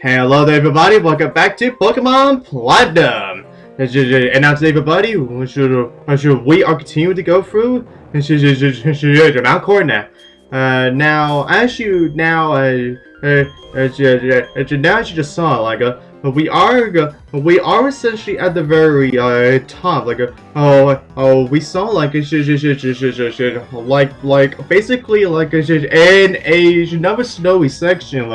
Hello there everybody, welcome back to Pokemon Platinum! And now today everybody, we are continuing to go through Mount Coronet. Now, as you just saw, we are essentially at the very top. We saw basically in another snowy section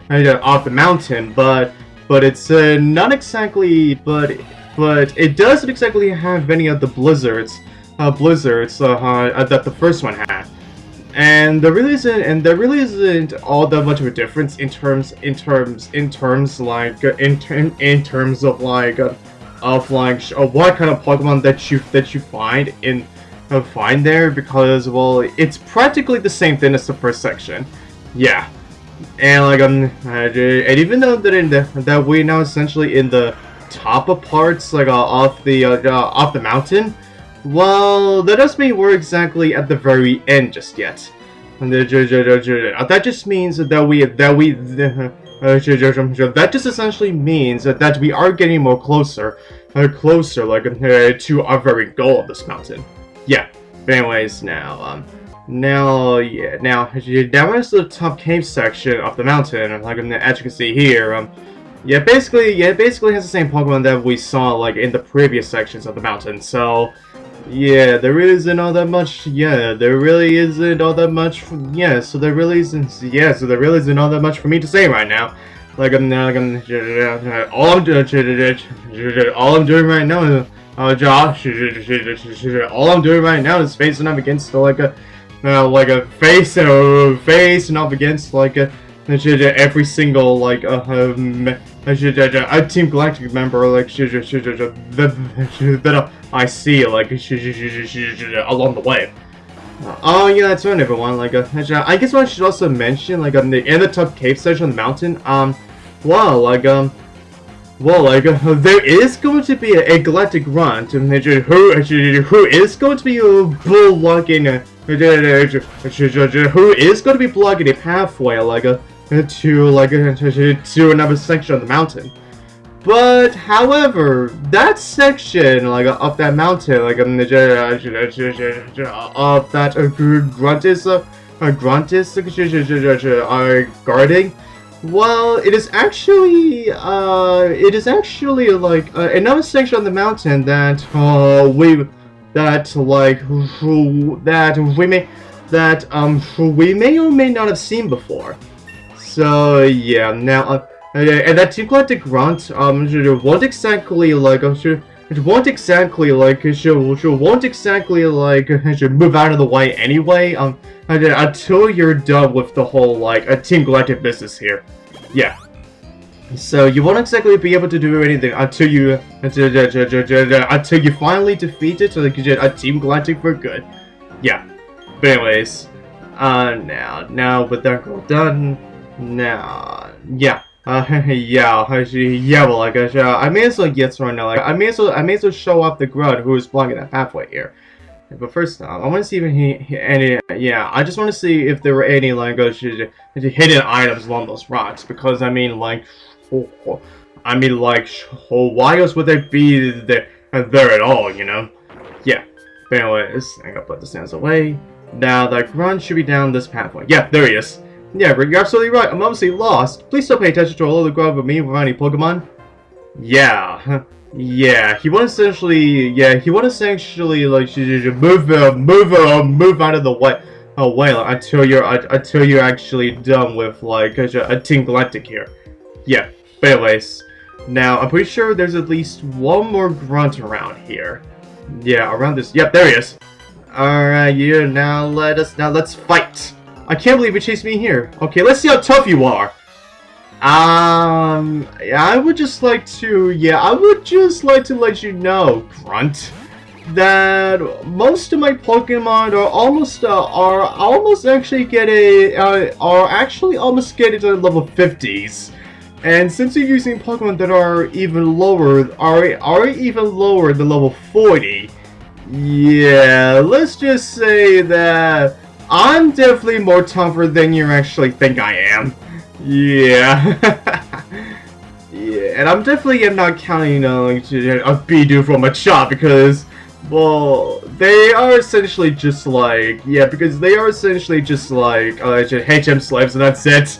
off the mountain, but it's not exactly, but it doesn't exactly have any of the blizzards that the first one had. And there really isn't all that much of a difference in terms of what kind of Pokemon that you find there, because well, it's practically the same thing as the first section. Yeah. And and even though that we're now essentially in the top of parts off the mountain, well, that doesn't mean we're exactly at the very end just yet. And that just means that that just essentially means that we are getting more closer to our very goal of this mountain. Yeah. But anyways, now we're in the top cave section of the mountain, as you can see here. Basically has the same Pokemon that we saw in the previous sections of the mountain. So yeah, there really isn't all that much. Yeah, there really isn't all that much. So there really isn't all that much for me to say right now. All I'm doing right now is facing up against facing up against every single a Team Galactic member that I see along the way. Oh yeah, that's right, everyone. I guess I should also mention in the top cave section of the mountain. There is going to be a galactic grunt who is going to be blocking a pathway to another section of the mountain. But however, that section of that mountain of that grunt is guarding. Well, it is actually another section of the mountain that we may or may not have seen before. So yeah, now and that Team Galactic grunt won't exactly move out of the way anyway until you're done with the whole a Team Galactic business here. Yeah. So you won't exactly be able to do anything until you finally defeat it a Team Galactic for good. Yeah. But anyways, now with that all done, now yeah. Well, I may as well get right now. I may as well show off the grunt who is blocking that pathway here. But first off, I want to see if I just want to see if there were any hidden items along those rocks, because why else would they be there at all, you know? Yeah. But anyways, I'm gonna put the sands away. Now the grunt should be down this pathway. Yeah, there he is. Yeah, Rick, you're absolutely right. I'm obviously lost. Please don't pay attention to all of the ground with me with any Pokemon. Yeah. Yeah, he wants essentially move out of the way until you're actually done with a Team Galactic here. Yeah. But anyways, now I'm pretty sure there's at least one more grunt around here. Yeah, around this. Yep, there he is. Alright, yeah, now let's fight. I can't believe you chased me here. Okay, let's see how tough you are. I would just like to let you know, Grunt, that most of my Pokemon are almost getting to level 50s. And since you're using Pokemon that are even lower than level 40, yeah, let's just say that I'm definitely more tougher than you actually think I am. Yeah. and I'm definitely not counting a Bidoof from a Chop because, well, they are essentially just like, yeah, because they are essentially just like HM slaves, and that's it.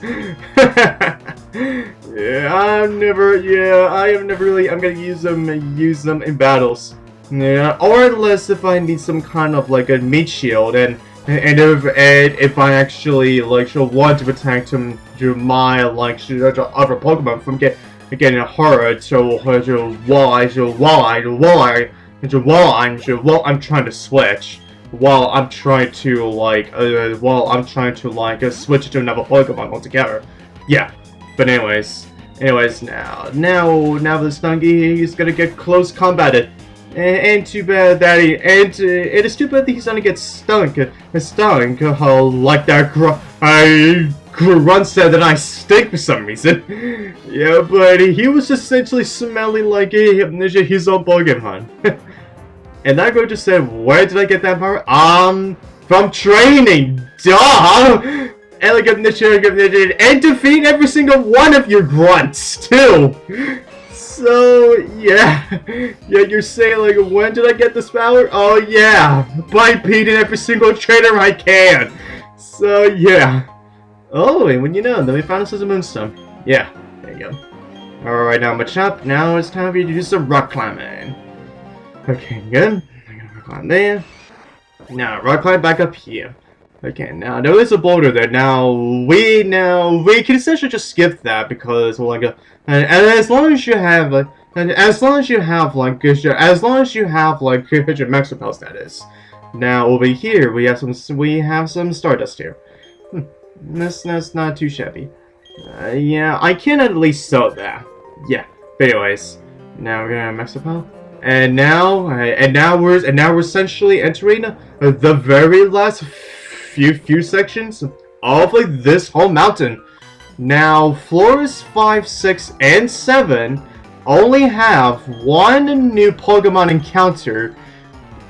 Yeah, I am never really, I'm gonna use them in battles. Yeah, or unless if I need some kind of like a meat shield, and if I actually like want to protect him to my like other Pokemon from getting hurt, while I'm trying to switch, while I'm trying to switch to another Pokemon altogether. Yeah, but anyways, now the Stungy is gonna get close combated. And too bad that it is too bad that he's gonna get stunk, like that grunt said that I stink for some reason. Yeah, but he was essentially smelling like his own Pokemon. And I'm going to say, where did I get that power? From training, duh! And defeat every single one of your grunts, too! So, yeah, you're saying, like, when did I get this power? Oh, yeah, by beating every single trainer I can. So, yeah. Oh, and when you know, then we found us as a Moonstone. Yeah, there you go. Alright, now, Machop, now it's time for you to do some rock climbing. Okay, good. I'm gonna rock climb there. Now, rock climb back up here. Okay, now there is a boulder there. Now we can essentially just skip that because well, like and as long as you have like your max repels, that is. Now over here we have some Stardust here. That's not too shabby. Yeah, I can at least sell that. Yeah. But anyways, now we're gonna max repel. And now we're essentially entering the very last few sections of like this whole mountain. Now floors 5, 6, and 7 only have one new Pokemon encounter,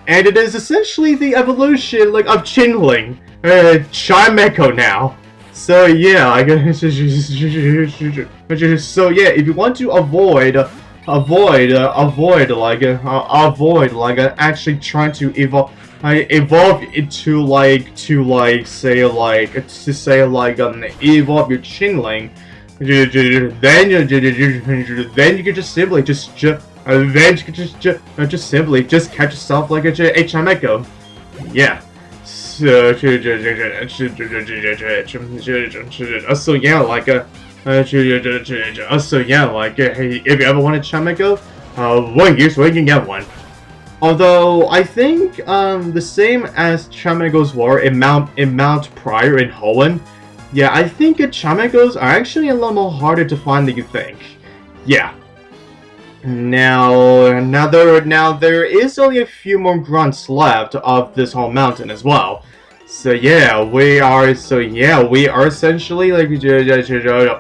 and it is essentially the evolution like of Chinling, Chimecho now. So yeah, I guess so yeah, if you want to avoid actually trying to evolve into evolve your Chinling, then you can just simply just catch yourself like a Chimecho. Yeah. So yeah, hey, if you ever want a Chimecho, here's where you can get one. Although I think the same as Chimechos were in Mount Prior in Hoenn, yeah, I think Chimechos are actually a lot more harder to find than you think. Yeah. Now there is only a few more grunts left of this whole mountain as well. So yeah, we are essentially like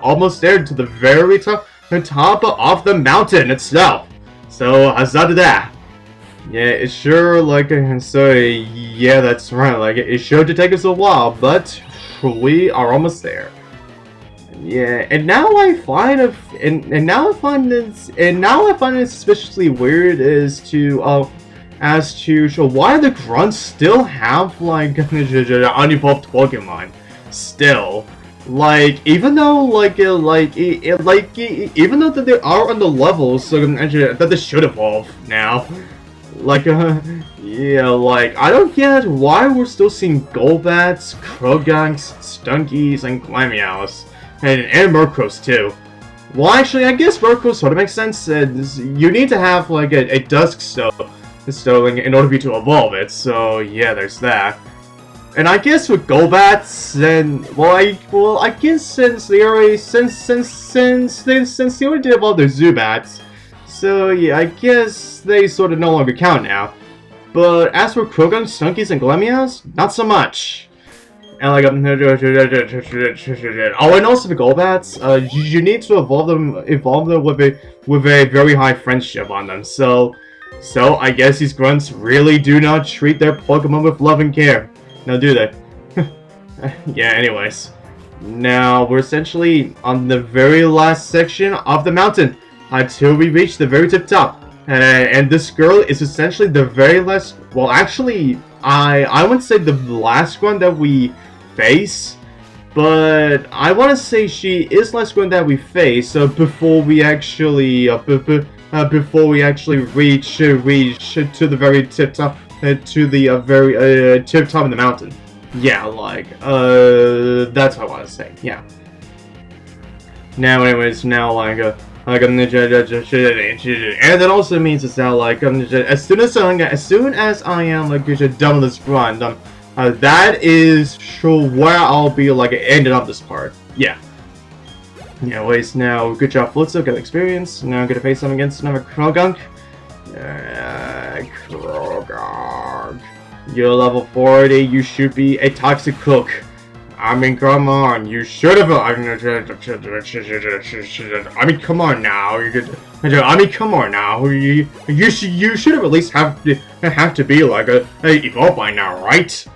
almost there to the very top of the mountain itself. So huzzah to that. Yeah, it's sure like so yeah, that's right. Like it sure to take us a while, but we are almost there. Yeah, and now I find it suspiciously weird as to why the grunts still have like unevolved Pokemon still. Like even though even though that they are on the levels that they should evolve now. Like yeah, like I don't get why we're still seeing Golbats, Crogunks, Stunkies, and Glameows. And Murkrows too. Well, actually, I guess Murkrows sort of makes sense. You need to have like a Dusk Stone in order for you to evolve it. So yeah, there's that. And I guess with Golbats, then I guess since they already did evolve their Zubats, so yeah, I guess they sort of no longer count now. But as for Crogunks, Stunkies, and Glameows, not so much. And like and also the Golbats, you need to evolve them with a very high friendship on them. So I guess these grunts really do not treat their Pokemon with love and care. Now do they? Yeah. Anyways, now we're essentially on the very last section of the mountain. until we reach the very tip top. And this girl is essentially the very last. Well, actually, I wouldn't say the last one that we face, but I want to say she is last one that we face. Before we actually reach to the very tip top, to the very tip top of the mountain. Yeah, like that's what I want to say. Yeah. Now, anyways, now like and that also means it's now like as soon as I am like done with this run, that is sure where I'll be like ending up this part. Yeah. Anyways, now good job, Flitzo, got experience. Now I'm gonna face him against another Krogunk. Krogunk. You're level 40. You should be a toxic cook. I mean, come on, you should have. I mean, come on now. Come on now. You should have at least have to be like a evolved by now, right?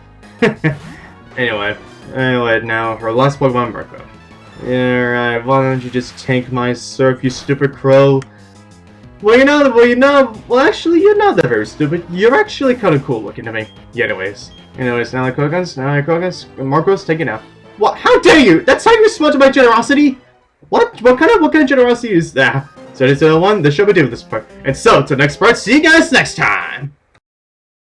anyway, now for last Pokemon, Marco. Alright, why don't you just tank my surf, you stupid crow? Well, actually, you're not that very stupid. You're actually kind of cool looking to me. Yeah, anyways, now the Koguns, Marco's taking out. What? How dare you? That's how you respond to my generosity? What kind of generosity is that? So this is the one, the show we do with this part. And so, to the next part, see you guys next time!